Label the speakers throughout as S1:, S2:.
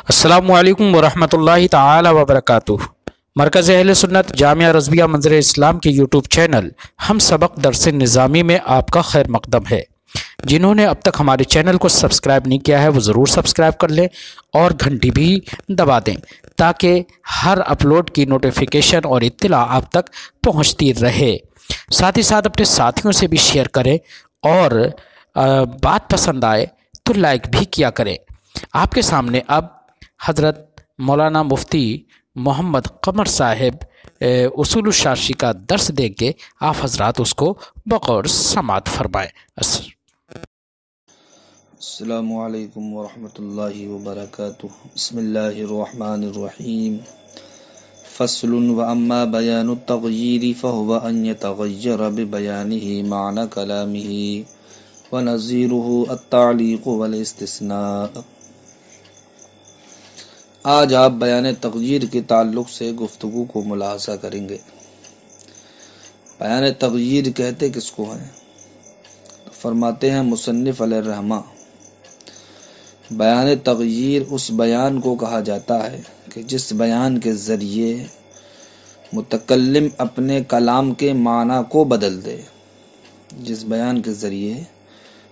S1: السلام علیکم ورحمۃ اللہ تعالی وبرکاتہ۔ مرکز اہل سنت جامعہ رضویہ منظر اسلام کے یوٹیوب چینل ہم سبق درس نظامی میں آپ کا خیر مقدم ہے۔ جنہوں نے اب تک ہمارے چینل کو سبسکرائب نہیں کیا ہے وہ ضرور سبسکرائب کر لیں اور گھنٹی بھی دبا دیں تاکہ ہر اپلوڈ کی نوٹیفیکیشن اور اطلاع آپ تک پہنچتی رہے۔ ساتھ ہی ساتھ اپنے ساتھیوں سے بھی شیئر کریں اور بات پسند آئے تو لائک بھی کیا کریں۔ آپ کے سامنے اب حضرت مولانا مفتی محمد قمر صاحب اصول الشاشی کا درس دیں گے، آپ حضرات اس کو بغور سماعت فرمائیں۔
S2: السلام علیکم ورحمۃ اللہ وبرکاتہ۔ بسم اللہ الرحمن الرحیم۔ فصل واما بیان التغییر فهو ان يتغیر ببیانہ معنی کلامہ ونظیرہ التعلیق والاستثناء۔ آج آپ بیان تغییر کے تعلق سے گفتگو کو ملاحظہ کریں گے۔ بیان تغییر کہتے کس کو ہیں؟ فرماتے ہیں مصنف علیہ الرحمہ، بیان تغییر اس بیان کو کہا جاتا ہے کہ جس بیان کے ذریعے متکلم اپنے کلام کے معنی کو بدل دے۔ جس بیان کے ذریعے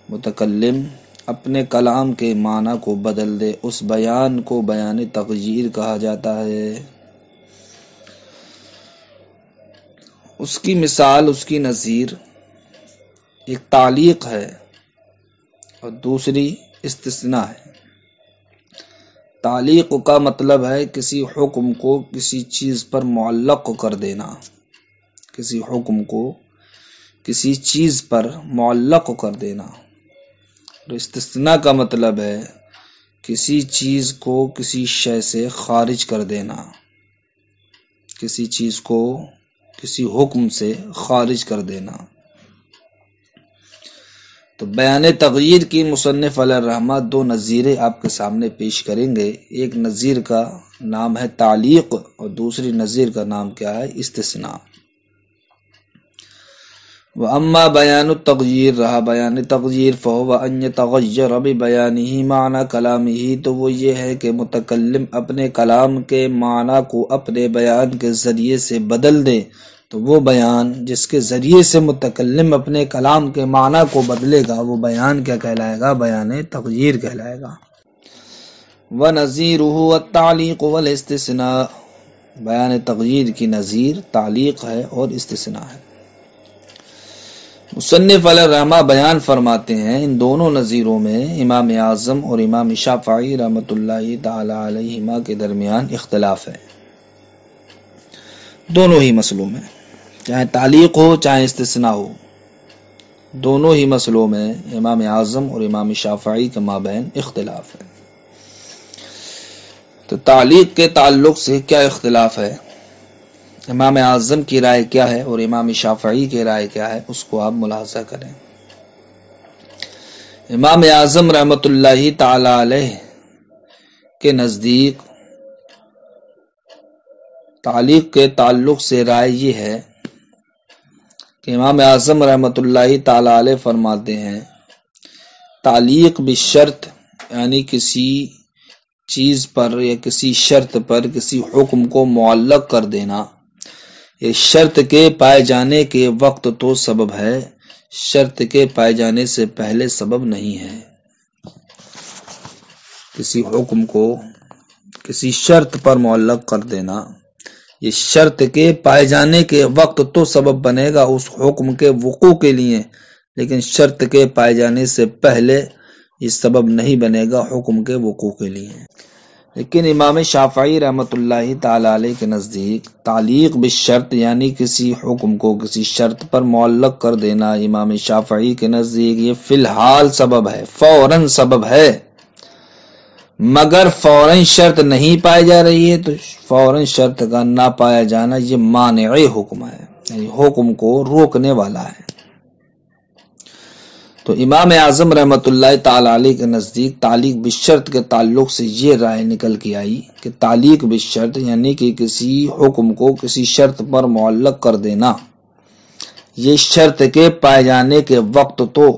S2: متکلم اپنے کلام کے معنی کو بدل دے اس بیان کو بیان تغییر کہا جاتا ہے۔ اس کی مثال، اس کی نظیر ایک تعلیق ہے اور دوسری استثناء ہے۔ تعلیق کا مطلب ہے کسی حکم کو کسی چیز پر معلق کر دینا، کسی حکم کو کسی چیز پر معلق کر دینا۔ اور استثناء کا مطلب ہے کسی چیز کو کسی شے سے خارج کر دینا، کسی چیز کو کسی حکم سے خارج کر دینا۔ تو بیان تغییر کی مصنف علیہ الرحمہ دو نظیریں آپ کے سامنے پیش کریں گے۔ ایک نظیر کا نام ہے تعلیق اور دوسری نظیر کا نام کیا ہے؟ استثناء۔ وَأَمَّا بَيَانُ التَّغْيِيرِ رہا بیان تغییر فَهُوَ أَن يَتَغَيَّرَ بِبَيَانِهِ مَعْنَى كَلَامِهِ، تو وہ یہ ہے کہ متکلم اپنے کلام کے معنی کو اپنے بیان کے ذریعے سے بدل دے۔ تو وہ بیان جس کے ذریعے سے متکلم اپنے کلام کے معنی کو بدلے گا وہ بیان کیا کہلائے گا؟ بیان تغییر کہلائے گا۔ وَنَظِيرُهُ التَّعْلِيقُ وَالِاسْتِثْنَاءُ، بیان تغییر کی نظیر تعلیق ہے اور استثناء ہے۔ مصنف علیہ الرحمہ بیان فرماتے ہیں ان دونوں نظیروں میں امام اعظم اور امام شافعی رحمۃ اللہ تعالی علیہما کے درمیان اختلاف ہے۔ دونوں ہی مسئلوں میں، چاہے تعلیق ہو چاہے استثناء ہو، دونوں ہی مسئلوں میں امام اعظم اور امام شافعی کے مابین اختلاف ہے۔ تو تعلیق کے تعلق سے کیا اختلاف ہے، امام اعظم کی رائے کیا ہے اور امام شافعی کی رائے کیا ہے، اس کو آپ ملاحظہ کریں۔ امام اعظم رحمۃ اللہ تعالی علیہ کے نزدیک تعلیق کے تعلق سے رائے یہ ہے کہ امام اعظم رحمۃ اللہ تعالی علیہ فرماتے ہیں تعلیق بالشرط، یعنی کسی چیز پر یا کسی شرط پر کسی حکم کو معلق کر دینا، یہ شرط کے پائے جانے کے وقت تو سبب ہے، شرط کے پائے جانے سے پہلے سبب نہیں ہے۔ کسی حکم کو کسی شرط پر معلق کر دینا، یہ شرط کے پائے جانے کے وقت تو سبب بنے گا اس حکم کے وقوع کے لیے، لیکن شرط کے پائے جانے سے پہلے یہ سبب نہیں بنے گا حکم کے وقوع کے لیے۔ لیکن امام شافعی رحمۃ اللہ تعالی علیہ کے نزدیک تعلیق بالشرط یعنی کسی حکم کو کسی شرط پر معلق کر دینا، امام شافعی کے نزدیک یہ فی الحال سبب ہے، فوراً سبب ہے، مگر فوراً شرط نہیں پائی جا رہی ہے تو فوراً شرط کا نہ پایا جانا یہ مانع حکم ہے، یعنی حکم کو روکنے والا ہے۔ تو امام اعظم رحمۃ اللہ تعالی علیہ کے نزدیک تعلیق بالشرط کے تعلق سے یہ رائے نکل کے آئی کہ تعلیق بالشرط یعنی کہ کسی حکم کو کسی شرط پر معلق کر دینا، یہ شرط کے پائے جانے کے وقت تو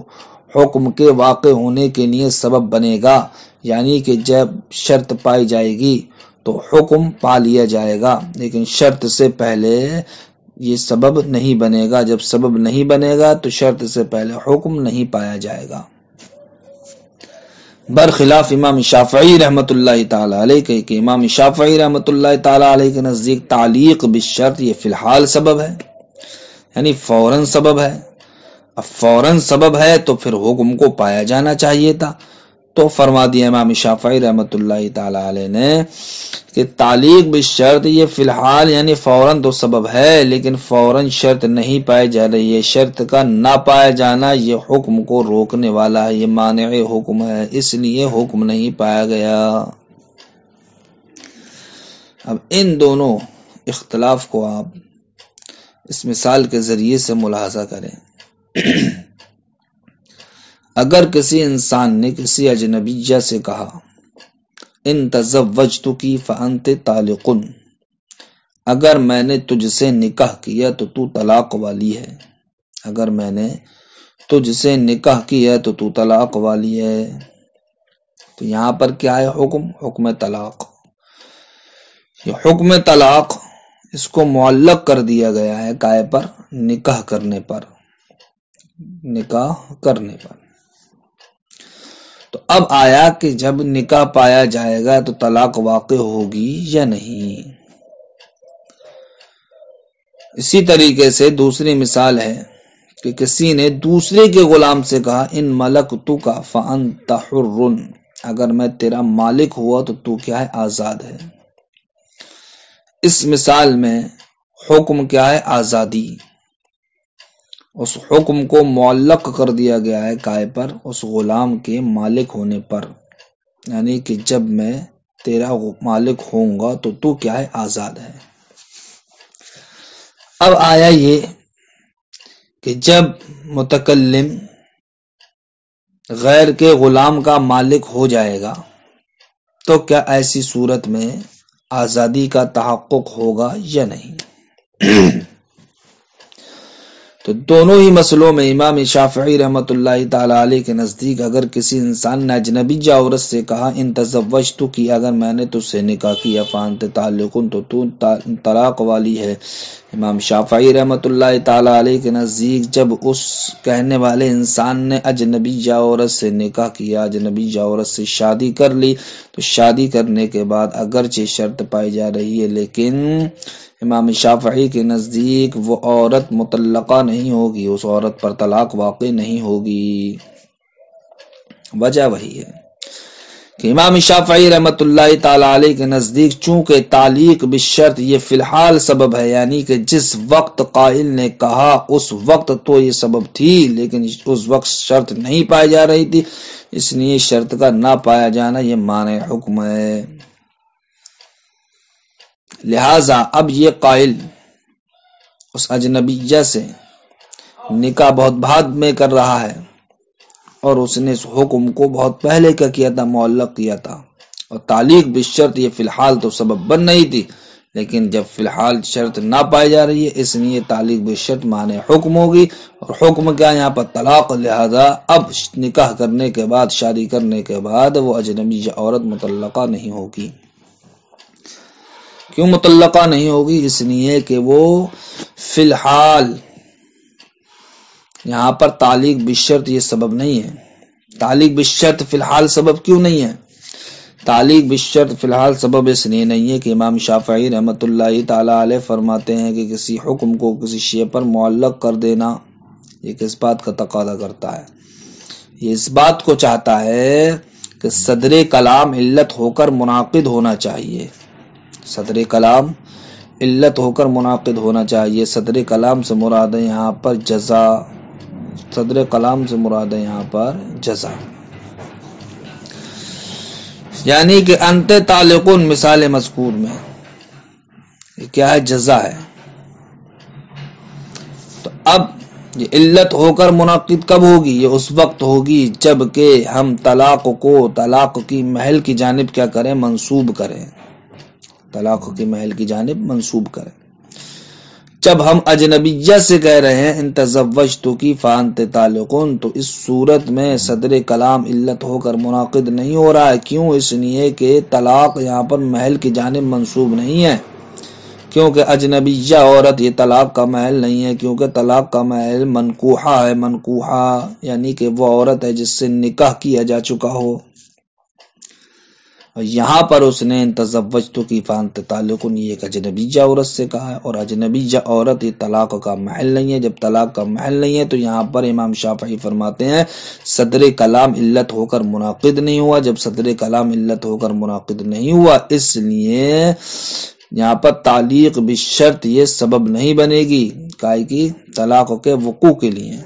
S2: حکم کے واقع ہونے کے لیے سبب بنے گا، یعنی کہ جب شرط پائی جائے گی تو حکم پا لیا جائے گا، لیکن شرط سے پہلے یہ سبب نہیں بنے گا۔ جب سبب نہیں بنے گا تو شرط سے پہلے حکم نہیں پایا جائے گا۔ برخلاف امام شافعی رحمۃ اللہ تعالی علیہ کہ امام شافعی رحمۃ اللہ تعالی علیہ کے نزدیک تعلیق بالشرط یہ فی الحال سبب ہے، یعنی فوراً سبب ہے۔ اب فوراً سبب ہے تو پھر حکم کو پایا جانا چاہیے تھا، تو فرما دیا امام شافعی رحمۃ اللہ تعالی علیہ نے کہ تعلیق بالشرط یہ فی الحال یعنی فوراً تو سبب ہے، لیکن فوراً شرط نہیں پائی جا رہی ہے۔ شرط کا نہ پایا جانا یہ حکم کو روکنے والا ہے، یہ مانع حکم ہے، اس لیے حکم نہیں پایا گیا۔ اب ان دونوں اختلاف کو آپ اس مثال کے ذریعے سے ملاحظہ کریں۔ اگر کسی انسان نے کسی اجنبیہ سے کہا ان تزوجتکی فانت طالق، اگر میں نے تجھ سے نکاح کیا تو تو طلاق والی ہے، اگر میں نے تجھ سے نکاح کیا تو تو طلاق والی ہے، تو یہاں پر کیا ہے؟ حکم طلاق۔ یہ حکم طلاق اس کو معلق کر دیا گیا ہے کائے پر؟ نکاح کرنے پر، نکاح کرنے پر۔ تو اب آیا کہ جب نکاح پایا جائے گا تو طلاق واقع ہوگی یا نہیں؟ اسی طریقے سے دوسری مثال ہے کہ کسی نے دوسرے کے غلام سے کہا ان ملکتک فانت حر، اگر میں تیرا مالک ہوا تو تو کیا ہے؟ آزاد ہے۔ اس مثال میں حکم کیا ہے؟ آزادی۔ اس حکم کو معلق کر دیا گیا ہے کائے پر؟ اس غلام کے مالک ہونے پر، یعنی کہ جب میں تیرا مالک ہوں گا تو تو کیا ہے؟ آزاد ہے۔ اب آیا یہ کہ جب متکلم غیر کے غلام کا مالک ہو جائے گا تو کیا ایسی صورت میں آزادی کا تحقق ہوگا یا نہیں؟ تو دونوں ہی مسئلوں میں امام شافعی رحمۃ اللہ تعالی علیہ کے نزدیک اگر کسی انسان نے اجنبیہ عورت سے کہا ان تزوجتک کی، اگر میں نے تجھ سے نکاح کیا فانت طالق، تو تو طلاق والی ہے، امام شافعی رحمۃ اللہ تعالی علیہ کے نزدیک جب اس کہنے والے انسان نے اجنبیہ عورت سے نکاح کیا، اجنبیہ عورت سے شادی کر لی، تو شادی کرنے کے بعد اگرچہ شرط پائی جا رہی ہے لیکن امام شافعی کے نزدیک وہ عورت مطلقہ نہیں ہوگی، اس عورت پر طلاق واقع نہیں ہوگی۔ وجہ وہی ہے کہ امام شافعی رحمۃ اللہ تعالی علیہ کے نزدیک چونکہ تعلیق بالشرط یہ فی الحال سبب ہے، یعنی کہ جس وقت قائل نے کہا اس وقت تو یہ سبب تھی، لیکن اس وقت شرط نہیں پائی جا رہی تھی، اس لیے شرط کا نہ پایا جانا یہ مانع حکم ہے۔ لہذا اب یہ قائل اس اجنبیہ سے نکاح بہت بعد میں کر رہا ہے اور اس نے اس حکم کو بہت پہلے کا کیا تھا، معلق کیا تھا، اور تعلیق بالشرط یہ فی الحال تو سبب بن نہیں تھی، لیکن جب فی الحال شرط نہ پائی جا رہی ہے اس لیے تعلیق بالشرط معنی حکم ہوگی، اور حکم کیا یہاں پر طلاق۔ لہذا اب نکاح کرنے کے بعد، شادی کرنے کے بعد وہ اجنبیہ عورت مطلقہ نہیں ہوگی۔ کیوں مطلقہ نہیں ہوگی؟ اس لیے کہ وہ فی الحال یہاں پر تعلیق بالشرط یہ سبب نہیں ہے۔ تعلیق بالشرط فی الحال سبب کیوں نہیں ہے؟ تعلیق بالشرط فی الحال سبب اس لیے نہیں ہے کہ امام شافعی رحمۃ اللہ تعالی علیہ فرماتے ہیں کہ کسی حکم کو کسی شے پر معلق کر دینا یہ کس بات کا تقاضا کرتا ہے؟ یہ اس بات کو چاہتا ہے کہ صدر کلام علت ہو کر منعقد ہونا چاہیے، صدر کلام علت ہو کر منعقد ہونا چاہیے۔ صدر کلام سے مراد ہے یہاں پر جزا، صدر کلام سے مراد ہے یہاں پر جزا، یعنی کہ انت طالقون مثال مذکور میں یہ کیا ہے؟ جزا ہے۔ تو اب یہ علت ہو کر منعقد کب ہوگی؟ یہ اس وقت ہوگی جب کہ ہم طلاق کو طلاق کی محل کی جانب کیا کریں؟ منسوب کریں، طلاق کی محل کی جانب منسوب کریں۔ جب ہم اجنبیہ سے کہہ رہے ہیں ان تزوجتکی فانت طالقن، تو اس صورت میں صدر کلام علت ہو کر منعقد نہیں ہو رہا ہے۔ کیوں؟ اس لیے کہ طلاق یہاں پر محل کی جانب منسوب نہیں ہے، کیونکہ اجنبیہ عورت یہ طلاق کا محل نہیں ہے، کیونکہ طلاق کا محل منکوحہ ہے۔ منکوحہ یعنی کہ وہ عورت ہے جس سے نکاح کیا جا چکا ہو، اور یہاں پر اس نے تزوجتکی فانت طالقن یہ ایک اجنبیہ عورت سے کہا ہے، اور اجنبیہ عورت یہ طلاق کا محل نہیں ہے۔ جب طلاق کا محل نہیں ہے تو یہاں پر امام شافعی فرماتے ہیں صدر کلام علت ہو کر منعقد نہیں ہوا۔ جب صدر کلام علت ہو کر منعقد نہیں ہوا، اس لیے یہاں پر تعلیق بالشرط یہ سبب نہیں بنے گی کائے کی طلاق کے وقوع کے لیے۔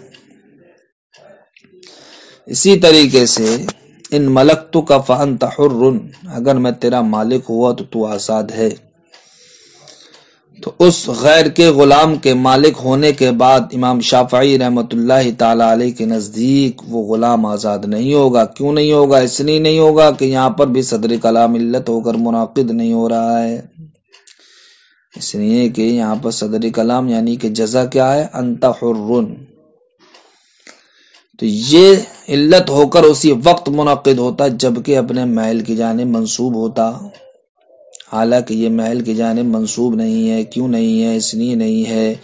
S2: اسی طریقے سے ان ملکتک فانت حر، اگر میں تیرا مالک ہوا تو تو آزاد ہے، تو اس غیر کے غلام کے مالک ہونے کے بعد امام شافعی رحمۃ اللہ تعالی علیہ کے نزدیک وہ غلام آزاد نہیں ہوگا۔ کیوں نہیں ہوگا؟ اس لیے نہیں ہوگا کہ یہاں پر بھی صدر کلام علت ہو کر منعقد نہیں ہو رہا ہے، اس لیے کہ یہاں پر صدر کلام یعنی کہ جزا کیا ہے؟ انت حر، تو یہ علت ہو کر اسی وقت منعقد ہوتا جبکہ اپنے محل کی جانب منسوب ہوتا، حالانکہ یہ محل کی جانب منسوب نہیں ہے۔ کیوں نہیں ہے؟ اس لیے نہیں ہے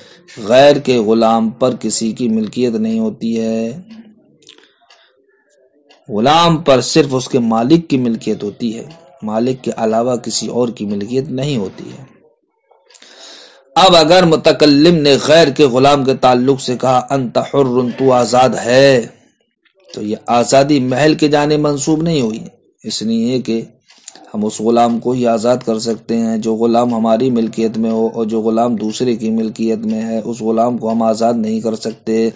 S2: غیر کے غلام پر کسی کی ملکیت نہیں ہوتی ہے، غلام پر صرف اس کے مالک کی ملکیت ہوتی ہے، مالک کے علاوہ کسی اور کی ملکیت نہیں ہوتی ہے۔ اب اگر متکلم نے غیر کے غلام کے تعلق سے کہا انت حر، تو آزاد ہے، تو یہ آزادی محل کے جانب منسوب نہیں ہوئی، اس لیے کہ ہم اس غلام کو ہی آزاد کر سکتے ہیں۔ جو غلام ہماری ملکیت میں ہو اور جو غلام دوسرے کی ملکیت میں ہے، اس غلام کو ہم آزاد نہیں کر سکتے،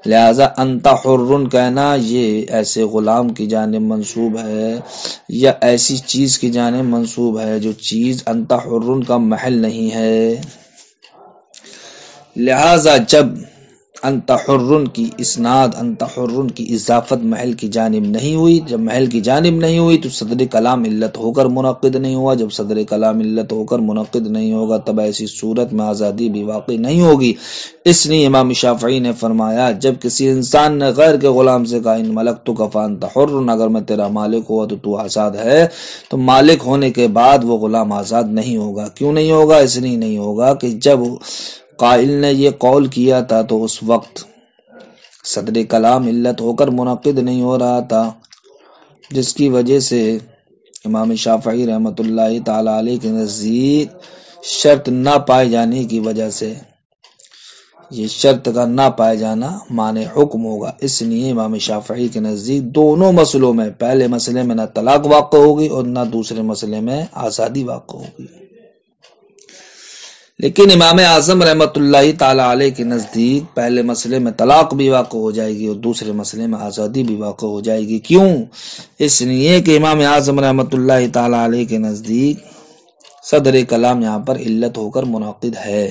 S2: لہذا انت حر کہنا یہ ایسے غلام کی جانب منسوب ہے یا ایسی چیز کی جانب منسوب ہے جو چیز انت حر کا محل نہیں ہے۔ لہذا جب انت حر کی اسناد، انت حر کی اضافت محل کی جانب نہیں ہوئی، جب محل کی جانب نہیں ہوئی تو صدر کلام علت ہو کر منعقد نہیں ہوا۔ جب صدر کلام علت ہو کر منعقد نہیں ہوگا تب ایسی صورت میں آزادی بھی واقع نہیں ہوگی۔ اس لیے امام شافعی نے فرمایا جب کسی انسان نے غیر کے غلام سے کہا ان ملکتک فانت حر، اگر میں تیرا مالک ہوا تو تو آزاد ہے، تو مالک ہونے کے بعد وہ غلام آزاد نہیں ہوگا۔ کیوں نہیں ہوگا؟ اس لیے نہیں ہوگا کہ جب قائل نے یہ قول کیا تھا تو اس وقت صدر کلام علت ہو کر منعقد نہیں ہو رہا تھا، جس کی وجہ سے امام شافعی رحمۃ اللہ تعالی علیہ کے نزدیک شرط نہ پائے جانے کی وجہ سے یہ شرط کا نہ پائے جانا مانع حکم ہوگا۔ اس لیے امام شافعی کے نزدیک دونوں مسئلوں میں، پہلے مسئلے میں نہ طلاق واقع ہوگی اور نہ دوسرے مسئلے میں آزادی واقع ہوگی۔ لیکن امام اعظم رحمۃ اللہ تعالی علیہ کے نزدیک پہلے مسئلے میں طلاق بھی واقع ہو جائے گی اور دوسرے مسئلے میں آزادی بھی واقع ہو جائے گی۔ کیوں؟ اس لیے کہ امام اعظم رحمۃ اللہ تعالی علیہ کے نزدیک صدر کلام یہاں پر علت ہو کر منعقد ہے۔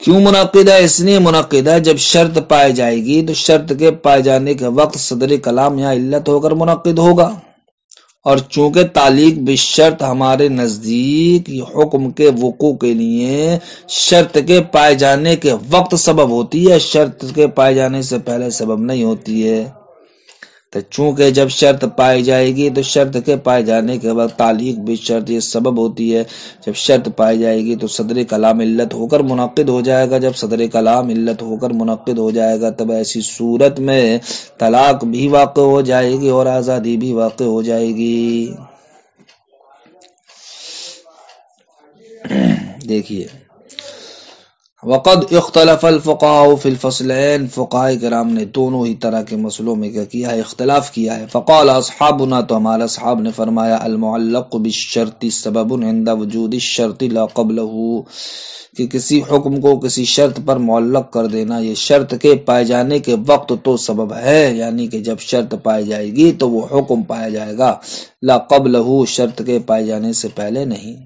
S2: کیوں منعقد ہے؟ اس لیے منعقد ہے جب شرط پائی جائے گی تو شرط کے پائے جانے کے وقت صدر کلام یہاں علت ہو کر منعقد ہوگا، اور چونکہ تعلیق بالشرط ہمارے نزدیک حکم کے وقوع کے لیے شرط کے پائے جانے کے وقت سبب ہوتی ہے، شرط کے پائے جانے سے پہلے سبب نہیں ہوتی ہے، تو چونکہ جب شرط پائی جائے گی تو شرط کے پائے جانے کے بعد تعلیق بالشرط یہ سبب ہوتی ہے۔ جب شرط پائی جائے گی تو صدر کلام علت ہو کر منعقد ہو جائے گا، جب صدر کلام علت ہو کر منعقد ہو جائے گا تب ایسی صورت میں طلاق بھی واقع ہو جائے گی اور آزادی بھی واقع ہو جائے گی۔ دیکھیے وقد اختلف الفقهاء في الفصلين، فقہاء کرام نے دونوں ہی طرح کے مسئلوں میں کیا کیا ہے؟ اختلاف کیا ہے۔ فقال اصحابنا، تو ہمارے اصحاب نے فرمایا المعلق بالشرط سبب عند وجود الشرط لا قبله، کہ کسی حکم کو کسی شرط پر معلق کر دینا یہ شرط کے پائے جانے کے وقت تو سبب ہے، یعنی کہ جب شرط پائی جائے گی تو وہ حکم پایا جائے گا، لا قبله، شرط کے پائے جانے سے پہلے نہیں۔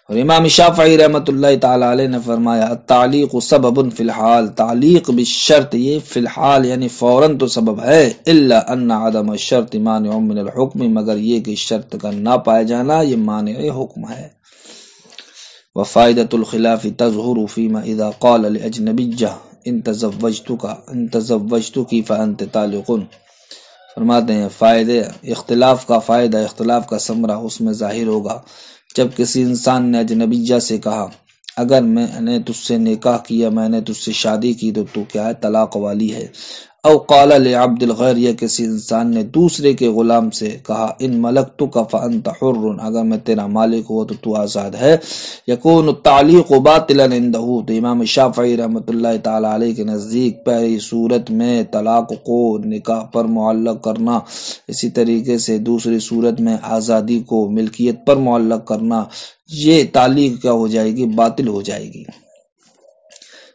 S2: اور امام شافعی رحمۃ اللہ تعالی علیہ نے فرمایا التعلیق سبب فی الحال، تعلیق بالشرط یہ فی الحال یعنی فوراً تو سبب ہے، الا ان عدم الشرط مانع من الحکم، مگر یہ کہ شرط کا نہ پائے جانا یہ مانع حکم ہے۔ وفائدۃ الخلاف تظہر فیما اذا قال لاجنبیہ ان تزوجتک فانت طالق۔ فرماتے ہیں اختلاف کا ثمرہ اس میں ظاہر ہوگا جب کسی انسان نے اجنبیہ سے کہا اگر میں نے تجھ سے نکاح کیا، میں نے تجھ سے شادی کی تو کیا ہے، طلاق والی ہے۔ او قال لعبد الغیر، یا کسی انسان نے دوسرے کے غلام سے کہا ان ملکتک فانت حر، اگر میں تیرا مالک ہوا تو آزاد ہے۔ یکون التعلیق باطلا عنده، تو امام شافعی رحمۃ اللہ تعالی علیہ کے نزدیک پہلی صورت میں طلاق کو نکاح پر معلق کرنا، اسی طریقے سے دوسری صورت میں آزادی کو ملکیت پر معلق کرنا، یہ تعلیق کیا ہو جائے گی، باطل ہو جائے گی۔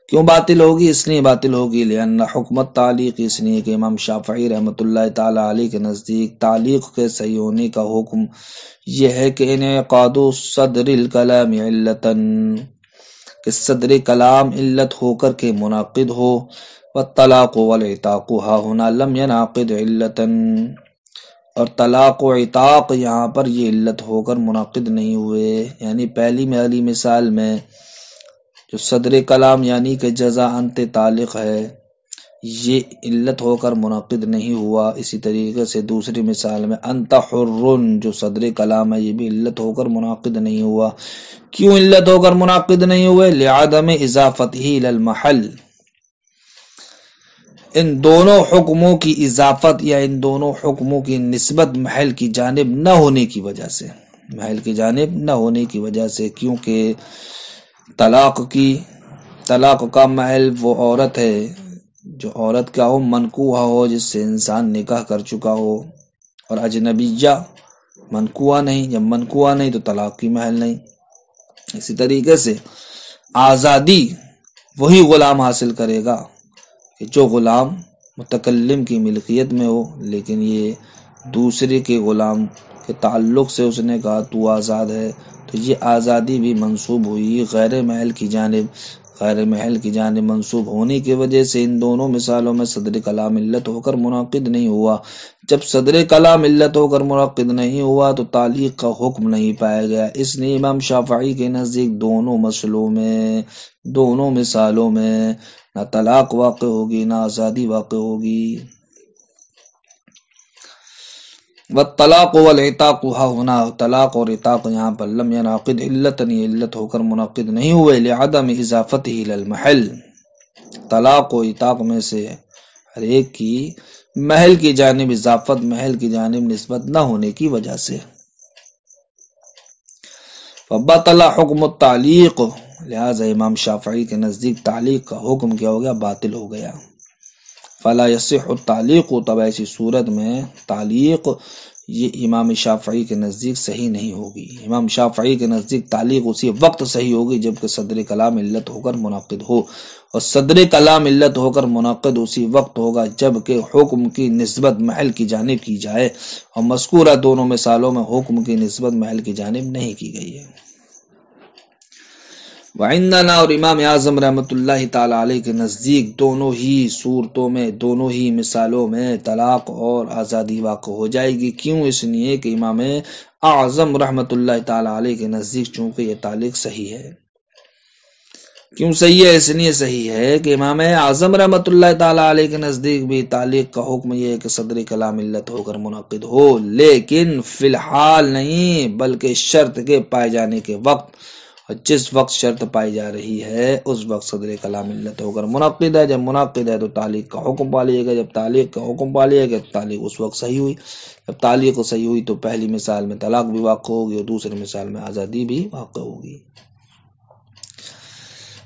S2: کیوں باطل ہوگی؟ اس لیے باطل ہوگی لأن حکمت تعلیق، اس لیے کہ امام شافعی رحمۃ اللہ تعالی علیہ کے نزدیک تعلیق کے صحیح ہونے کا حکم یہ ہے کہ انعقاد صدر الکلام علتا، کہ صدر کلام علت ہو کر کے منعقد ہو، والطلاق والعتاق ہا ہونا لم ينعقد علتا، اور طلاق و عتاق یہاں پر یہ علت ہو کر منعقد نہیں ہوئے۔ یعنی پہلی مثال میں جو صدر کلام یعنی کہ جزا انت طالق ہے، یہ علت ہو کر منعقد نہیں ہوا۔ اسی طریقے سے دوسری مثال میں انت حر، جو صدر کلام ہے، یہ بھی علت ہو کر منعقد نہیں ہوا۔ کیوں علت ہو کر منعقد نہیں ہوئے؟ لعدم اضافتہ الی المحل، ان دونوں حکموں کی اضافت یا ان دونوں حکموں کی نسبت محل کی جانب نہ ہونے کی وجہ سے، محل کی جانب نہ ہونے کی وجہ سے، کیونکہ طلاق کا محل وہ عورت ہے جو عورت کا ہو، منکوحہ ہو، جس سے انسان نکاح کر چکا ہو، اور اجنبیہ منکوحہ نہیں، جب منکوحہ نہیں تو طلاق کی محل نہیں۔ اسی طریقے سے آزادی وہی غلام حاصل کرے گا کہ جو غلام متکلم کی ملکیت میں ہو، لیکن یہ دوسرے کے غلام کے تعلق سے اس نے کہا تو آزاد ہے، تو یہ آزادی بھی منسوب ہوئی غیر محل کی جانب منسوب ہونے کی وجہ سے ان دونوں مثالوں میں صدر کلام علت ہو کر منعقد نہیں ہوا۔ جب صدر کلام علت ہو کر منعقد نہیں ہوا تو تعلیق کا حکم نہیں پایا گیا۔ اس لیے امام شافعی کے نزدیک دونوں مثالوں میں نہ طلاق واقع ہوگی نہ آزادی واقع ہوگی۔ والطلاق والعتاق ہا ہونا، طلاق اور عتاق یہاں پر لم ينعقد علتا، علت ہو کر منعقد نہیں ہوئے، لعدم اضافتہ الی المحل، طلاق و عتاق میں سے ہر ایک کی محل کی جانب اضافت، محل کی جانب نسبت نہ ہونے کی وجہ سے۔ فبطل حکم التعلیق، لہذا امام شافعی کے نزدیک تعلیق کا حکم کیا ہو گیا؟ باطل ہو گیا۔ فلا یصح التعلیق، تب ایسی صورت میں تعلیق یہ امام شافعی کے نزدیک صحیح نہیں ہوگی۔ امام شافعی کے نزدیک تعلیق اسی وقت صحیح ہوگی جب کہ صدر کلام علت ہو کر منعقد ہو، اور صدر کلام علت ہو کر منعقد اسی وقت ہوگا جب کہ حکم کی نسبت محل کی جانب کی جائے، اور مذکورہ دونوں مثالوں میں حکم کی نسبت محل کی جانب نہیں کی گئی ہے۔ وعندنا، اور امام اعظم رحمۃ اللہ تعالی علیہ کے نزدیک دونوں ہی صورتوں میں، دونوں ہی مثالوں میں طلاق اور آزادی واقع ہو جائے گی۔ کیوں؟ اس لیے کہ امام اعظم رحمۃ اللہ تعالی علیہ کے نزدیک چونکہ یہ تعلیق صحیح ہے۔ کیوں صحیح ہے؟ اس لیے صحیح ہے کہ امام اعظم رحمۃ اللہ تعالی علیہ کے نزدیک بھی تعلیق کا حکم یہ ہے کہ صدر کلام علت ہو کر منعقد ہو، لیکن فی الحال نہیں، بلکہ شرط کے پائے جانے کے وقت، اور جس وقت شرط پائی جا رہی ہے اس وقت صدر کلام علت ہو کر منعقد ہے۔ جب منعقد ہے تو تعلیق کا حکم پا لیے گا، جب تعلیق کا حکم پا لیے گا تو تعلیق اس وقت صحیح ہوئی۔ جب تعلیق صحیح ہوئی تو پہلی مثال میں طلاق بھی واقع ہوگی اور دوسری مثال میں آزادی بھی واقع ہوگی۔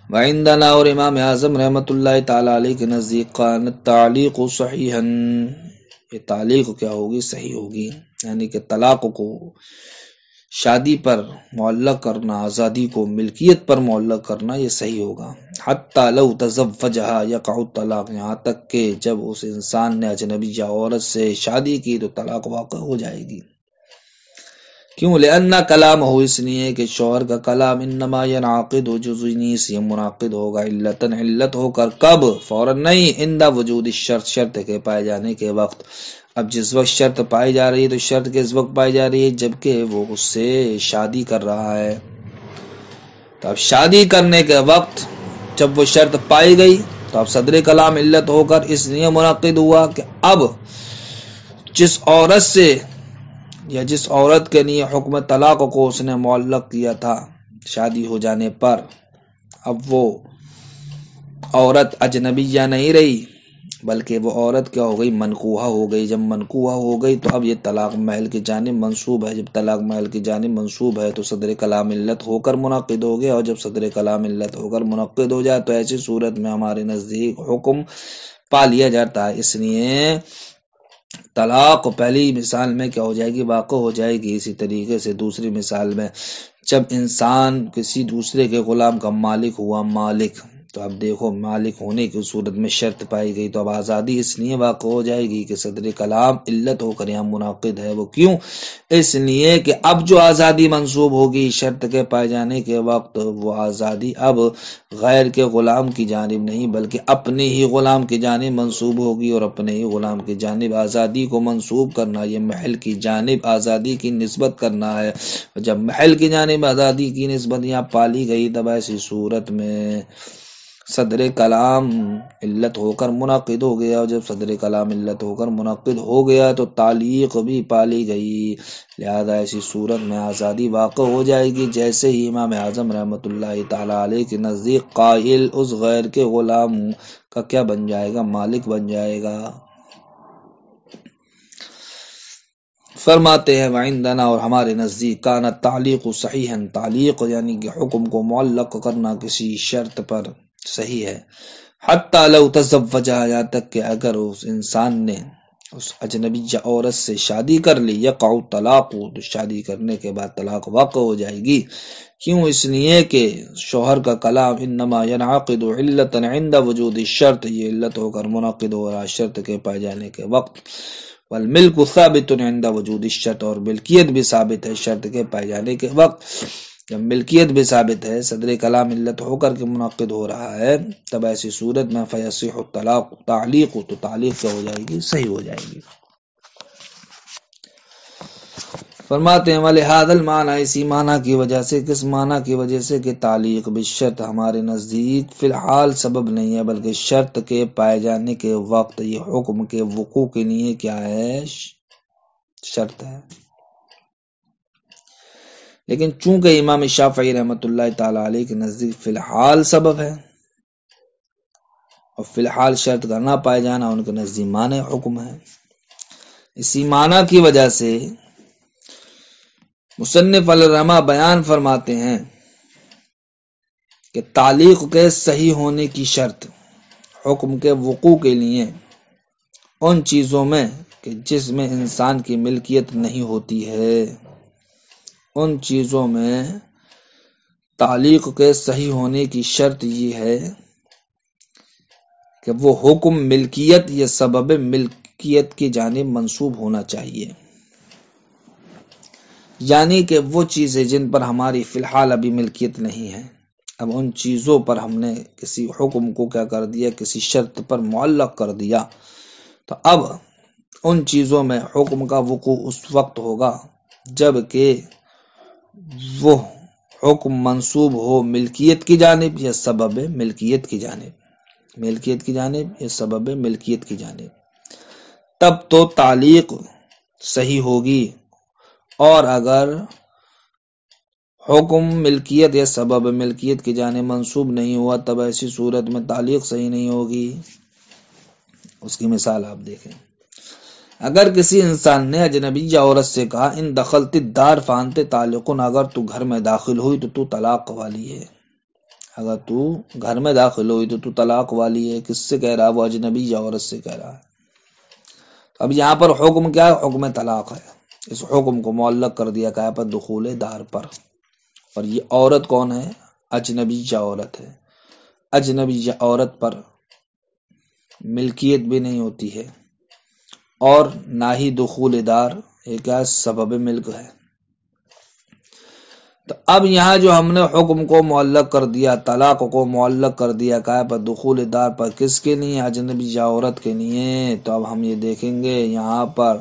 S2: وعندنا، اور امام اعظم رحمۃ اللہ تعالی علیہ کے نزدیک کان التعلیق صحیحا، یہ تعلیق کیا ہوگی؟ صحیح ہوگی، یعنی کہ طلاق کو شادی پر معلق کرنا، آزادی کو ملکیت پر معلق کرنا، یہ صحیح ہوگا۔ حتی لو تزوجہا یقع الطلاق، یہاں تک کہ جب اس انسان نے اجنبیہ عورت سے شادی کی تو طلاق واقع ہو جائے گی۔ کیوں؟ لأن کلام ہو، اس لیے کہ شوہر کا کلام انما ینعقد جزئینی سے منعقد ہوگا، علتن علت ہو کر، کب؟ فوراً نہیں، عند وجود الشرط، شرط کے پائے جانے کے وقت۔ اب جس وقت شرط پائی جا رہی ہے تو شرط کس وقت پائی جا رہی ہے؟ جبکہ وہ اس سے شادی کر رہا ہے، تو اب شادی کرنے کے وقت جب وہ شرط پائی گئی تو اب صدر کلام علت ہو کر اس لیے منعقد ہوا کہ اب جس عورت سے یا جس عورت کے لیے حکم طلاق کو اس نے معلق کیا تھا شادی ہو جانے پر، اب وہ عورت اجنبیہ نہیں رہی بلکہ وہ عورت کیا ہو گئی، منکوحہ ہو گئی۔ جب منکوحہ ہو گئی تو اب یہ طلاق محل کی جانب منسوب ہے۔ جب طلاق محل کی جانب منسوب ہے تو صدر کلام علت ہو کر منعقد ہو گیا، اور جب صدر کلام علت ہو کر منعقد ہو جائے تو ایسی صورت میں ہمارے نزدیک حکم پا لیا جاتا ہے۔ اس لیے طلاق پہلی مثال میں کیا ہو جائے گی، واقع ہو جائے گی۔ اسی طریقے سے دوسری مثال میں جب انسان کسی دوسرے کے غلام کا مالک ہوا، مالک، تو اب دیکھو مالک ہونے کی صورت میں شرط پائی گئی تو اب آزادی اس لیے واقع ہو جائے گی کہ صدر کلام علت ہو کر یہاں منعقد ہے۔ وہ کیوں؟ اس لیے کہ اب جو آزادی منسوب ہوگی شرط کے پائے جانے کے وقت، وہ آزادی اب غیر کے غلام کی جانب نہیں بلکہ اپنے ہی غلام کی جانب منسوب ہوگی، اور اپنے ہی غلام کی جانب آزادی کو منسوب کرنا یہ محل کی جانب آزادی کی نسبت کرنا ہے۔ جب محل کی جانب آزادی کی نسبت یہاں پالی گئی تب ایسی صورت میں صدر کلام علت ہو کر منعقد ہو گیا، اور جب صدر کلام علت ہو کر منعقد ہو گیا تو تعلیق بھی پالی گئی، لہذا ایسی صورت میں آزادی واقع ہو جائے گی۔ جیسے ہی امام اعظم رحمۃ اللہ تعالی علیہ کے نزدیک قائل اس غیر کے غلام کا کیا بن جائے گا، مالک بن جائے گا۔ فرماتے ہیں وعندنا، اور ہمارے نزدیک، کان التعلیق صحیحا، تعلیق یعنی کہ حکم کو معلق کرنا کسی شرط پر صحیح ہے۔ حتی لو تزوجہ، یہاں تک کہ اگر اس انسان نے اس اجنبیہ عورت سے شادی کر لی، یقع طلاق، تو شادی کرنے کے بعد طلاق واقع ہو جائے گی۔ کیوں؟ اس لیے کہ شوہر کا کلام انما ینعقد علتا عند وجود الشرط، یہ علت ہو کر منعقد ہو رہا شرط کے پائے جانے کے وقت، والملک ثابت عند وجود الشرط، اور ملکیت بھی ثابت ہے شرط کے پائے جانے کے وقت۔ جب ملکیت بھی ثابت ہے، صدر کلام علت ہو کر کے منعقد ہو رہا ہے، تب ایسی صورت میں فیصح الطلاق، تعلیق، تو تعلیق کیا ہو جائے گی، صحیح ہو جائے گی۔ فرماتے ہیں ولہذا المعنی، اسی معنی کی وجہ سے، کس معنی کی وجہ سے کہ تعلیق بالشرط ہمارے نزدیک فی الحال سبب نہیں ہے بلکہ شرط کے پائے جانے کے وقت یہ حکم کے وقوع کے لیے کیا ہے، شرط ہے۔ لیکن چونکہ امام شافعی رحمۃ اللہ تعالی علیہ کے نزدیک فی الحال سبب ہے اور فی الحال شرط کا نہ پائے جانا ان کے نزدیک معنی حکم ہے، اسی معنی کی وجہ سے مصنف الرحمہ بیان فرماتے ہیں کہ تعلیق کے صحیح ہونے کی شرط حکم کے وقوع کے لیے ان چیزوں میں کہ جس میں انسان کی ملکیت نہیں ہوتی ہے، ان چیزوں میں تعلیق کے صحیح ہونے کی شرط یہ ہے کہ وہ حکم ملکیت یا سبب ملکیت کی جانب منسوب ہونا چاہیے، یعنی کہ وہ چیزیں جن پر ہماری فی الحال ابھی ملکیت نہیں ہے، اب ان چیزوں پر ہم نے کسی حکم کو کیا کر دیا، کسی شرط پر معلق کر دیا، تو اب ان چیزوں میں حکم کا وقوع اس وقت ہوگا جب کہ وہ حکم منسوب ہو ملکیت کی جانب یا سبب ملکیت کی جانب، ملکیت کی جانب یا سبب ملکیت کی جانب، تب تو تعلیق صحیح ہوگی۔ اور اگر حکم ملکیت یا سبب ملکیت کی جانب منسوب نہیں ہوا تب ایسی صورت میں تعلیق صحیح نہیں ہوگی۔ اس کی مثال آپ دیکھیں، اگر کسی انسان نے اجنبی عورت سے کہا ان دخلت الدار فانت طالق، اگر تو گھر میں داخل ہوئی تو تو طلاق والی ہے، اگر تو گھر میں داخل ہوئی تو تو طلاق والی ہے۔ کس سے کہہ رہا؟ وہ اجنبی عورت سے کہہ رہا ہے۔ اب یہاں پر حکم کیا ہے؟ حکم طلاق ہے۔ اس حکم کو معلق کر دیا کہا پر دخول دار پر، اور یہ عورت کون ہے؟ اجنبی عورت ہے۔ اجنبی عورت پر ملکیت بھی نہیں ہوتی ہے اور نہ ہی دخول دار ایک سبب ملک ہے۔ تو اب یہاں جو ہم نے حکم کو معلق کر دیا، طلاق کو معلق کر دیا کہا پر دخول دار پر، کس کے لیے؟ اجنبی عورت کے لیے۔ تو اب ہم یہ دیکھیں گے یہاں پر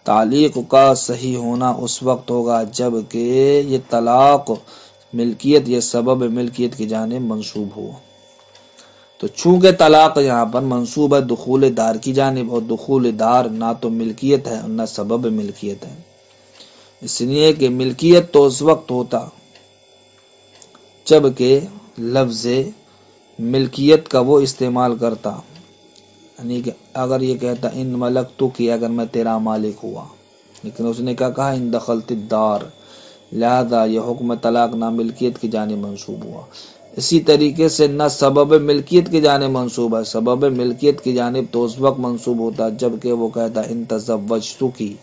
S2: تعلیق کا صحیح ہونا اس وقت ہوگا جب کہ یہ طلاق ملکیت یا سبب ملکیت کی جانب منسوب ہو۔ تو چونکہ طلاق یہاں پر منسوب ہے دخول دار کی جانب، اور دخول دار نہ تو ملکیت ہے اور نہ سبب ملکیت ہے، اس لیے کہ ملکیت تو اس وقت ہوتا جبکہ لفظ ملکیت کا وہ استعمال کرتا، یعنی کہ اگر یہ کہتا ان ملکتو کی، اگر میں تیرا مالک ہوا، لیکن اس نے کیا کہا ان دخلت الدار، لہذا یہ حکم طلاق نہ ملکیت کی جانب منسوب ہوا۔ اسی طریقے سے نہ سبب ملکیت کی جانب منسوب ہے، سبب ملکیت کی جانب تو اس وقت منسوب ہوتا جبکہ وہ کہتا ان تزوجتو کی،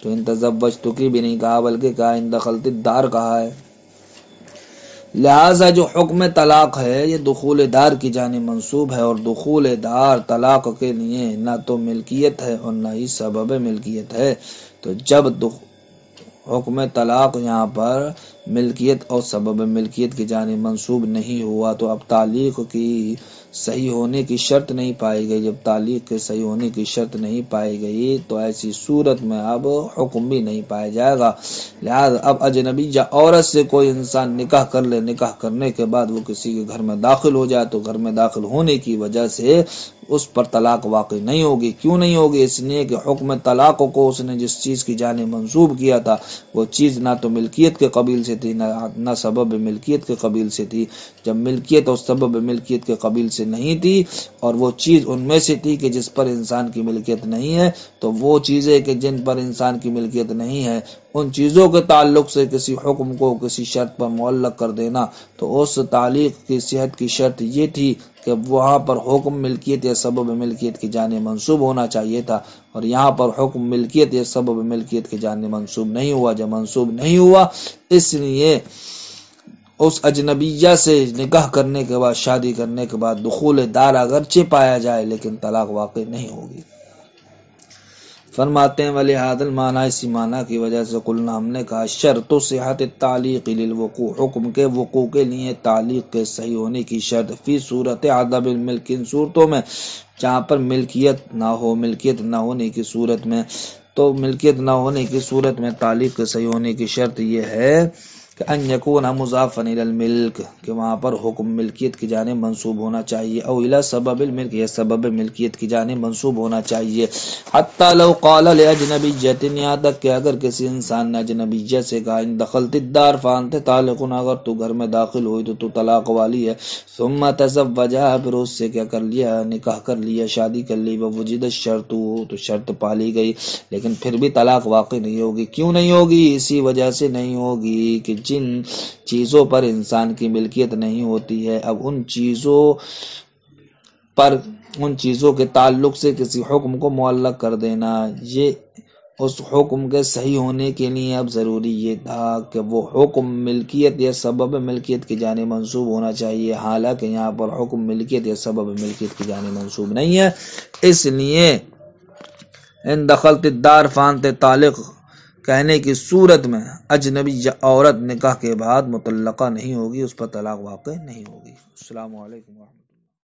S2: تو ان تزوجتو کی بھی نہیں کہا بلکہ کہا ان دخلت الدار کہا ہے۔ لہذا جو حکم طلاق ہے یہ دخول دار کی جانب منسوب ہے، اور دخول دار طلاق کے لیے نہ تو ملکیت ہے اور نہ ہی سبب ملکیت ہے۔ تو جب حکم طلاق یہاں پر ملکیت اور سبب ملکیت کی جانب منسوب نہیں ہوا تو اب تعلیق کی صحیح ہونے کی شرط نہیں پائی گئی۔ جب تعلیق کے صحیح ہونے کی شرط نہیں پائی گئی تو ایسی صورت میں اب حکم بھی نہیں پایا جائے گا۔ لہذا اب اجنبی یا عورت سے کوئی انسان نکاح کر لے، نکاح کرنے کے بعد وہ کسی کے گھر میں داخل ہو جائے تو گھر میں داخل ہونے کی وجہ سے اس پر طلاق واقع نہیں ہوگی۔ کیوں نہیں ہوگی؟ اس لیے کہ حکم طلاق کو اس نے جس چیز کی جانب منسوب کیا تھا وہ چیز نہ تو ملکیت کے قبیل سے تھی نہ سبب ملکیت کے قبیل سے تھی۔ جب ملکیت اور سبب ملکیت کے قبیل سے نہیں تھی اور وہ چیز ان میں سے تھی کہ جس پر انسان کی ملکیت نہیں ہے، تو وہ چیزیں کہ جن پر انسان کی ملکیت نہیں ہے ان چیزوں کے تعلق سے کسی حکم کو کسی شرط پر معلق کر دینا، تو اس تعلیق کی صحت کی شرط یہ تھی کہ وہاں پر حکم ملکیت یا سبب ملکیت کی جانب منسوب ہونا چاہیے تھا، اور یہاں پر حکم ملکیت یا سبب ملکیت کی جانب منسوب نہیں ہوا۔ جب منسوب نہیں ہوا اس لیے اس اجنبیہ سے نکاح کرنے کے بعد، شادی کرنے کے بعد دخول دار اگرچہ پایا جائے لیکن طلاق واقع نہیں ہوگی۔ فرماتے ہیں وَلِهَذَا الْمَعْنَى، اسی معنی کی وجہ سے قلنا ہم نے کہا شرط صحت التعلیق للوقوع، حکم کے وقوع کے لیے تعلیق کے صحیح ہونے کی شرط فی صورت عدم الملک، ان صورتوں میں جہاں پر ملکیت نہ ہو، ملکیت نہ ہونے کی صورت میں، تو ملکیت نہ ہونے کی صورت میں تعلیق کے صحیح ہونے کی شرط یہ ہے کہ ان یکون مضافا الی الملک، کہ وہاں پر حکم ملکیت کی جانب منسوب ہونا چاہیے، او الی سبب الملک، یا سبب ملکیت کی جانب منسوب ہونا چاہیے۔ حتی لو قال لاجنبیۃ، یہاں تک کہ اگر کسی انسان نے اجنبیہ سے کہا ان دخلت الدار فانت طالق، اگر تو گھر میں داخل ہوئی تو تو طلاق والی ہے، ثم تزوجها، پھر اس سے کیا کر لیا، نکاح کر لیا، شادی کر لی، ووجد الشرط، تو شرط پالی گئی، لیکن پھر بھی طلاق واقع نہیں ہوگی۔ کیوں نہیں ہوگی؟ اسی وجہ سے نہیں ہوگی کہ جن چیزوں پر انسان کی ملکیت نہیں ہوتی ہے، اب ان چیزوں کے تعلق سے کسی حکم کو معلق کر دینا، یہ اس حکم کے صحیح ہونے کے لیے اب ضروری یہ تھا کہ وہ حکم ملکیت یا سبب ملکیت کی جانب منسوب ہونا چاہیے، حالانکہ یہاں پر حکم ملکیت یا سبب ملکیت کی جانب منسوب نہیں ہے۔ اس لیے ان دخلت الدار فانت طالق کہنے کی صورت میں اجنبی یا عورت نکاح کے بعد مطلقہ نہیں ہوگی، اس پر طلاق واقع نہیں ہوگی۔ السلام علیکم ورحمۃ اللہ۔